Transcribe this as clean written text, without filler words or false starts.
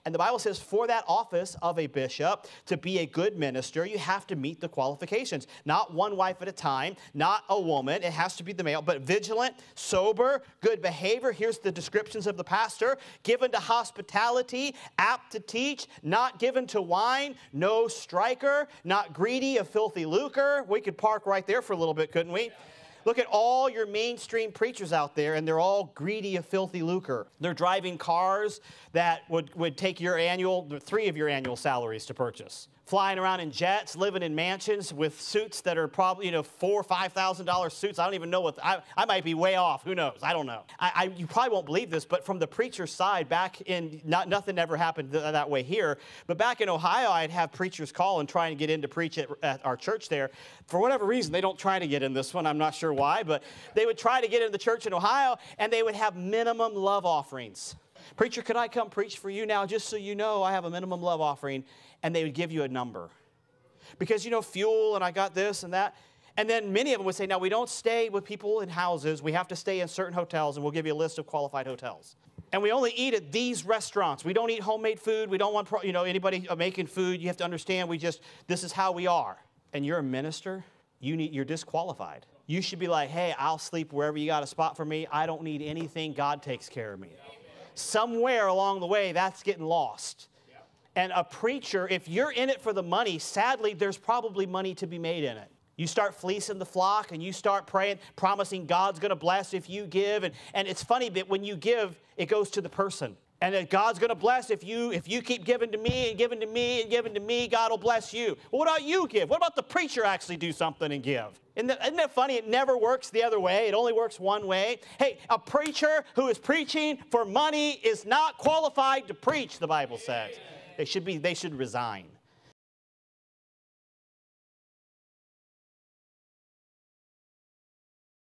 And the Bible says for that office of a bishop, to be a good minister, you have to meet the qualifications. Not one wife at a time, not a woman. It has to be the male, but vigilant, sober, good behavior. Here's the descriptions of the pastor. Given to hospitality, apt to teach, not given to wine, no striker, not greedy of filthy lucre. We could park right there for a little bit, couldn't we? Look at all your mainstream preachers out there, and they're all greedy of filthy lucre. They're driving cars that would take your annual, 3 of your annual salaries to purchase. Flying around in jets, living in mansions with suits that are probably, $4,000 or $5,000 suits. I don't even know what, I might be way off. Who knows? I don't know. You probably won't believe this, but from the preacher's side, back in, nothing ever happened that way here, but back in Ohio, I'd have preachers call and try and get in to preach at our church there. For whatever reason, they don't try to get in this one. I'm not sure why, but they would try to get in the church in Ohio, and they would have minimum love offerings. Preacher, could I come preach for you now? Just so you know, I have a minimum love offering. And they would give you a number. Because, fuel, and I got this and that. And then many of them would say, now, we don't stay with people in houses. We have to stay in certain hotels, and we'll give you a list of qualified hotels. And we only eat at these restaurants. We don't eat homemade food. We don't want, anybody making food. You have to understand, this is how we are. And you're a minister, you're disqualified. You should be like, hey, I'll sleep wherever you got a spot for me. I don't need anything. God takes care of me. Somewhere along the way, that's getting lost. And a preacher, if you're in it for the money, sadly, there's probably money to be made in it. You start fleecing the flock, and you start praying, promising God's going to bless if you give. And it's funny that when you give, it goes to the person. And that God's going to bless if you keep giving to me and giving to me and giving to me, God will bless you. Well, what about you give? What about the preacher actually do something and give? Isn't that funny? It never works the other way. It only works one way. Hey, a preacher who is preaching for money is not qualified to preach, the Bible says. They should resign.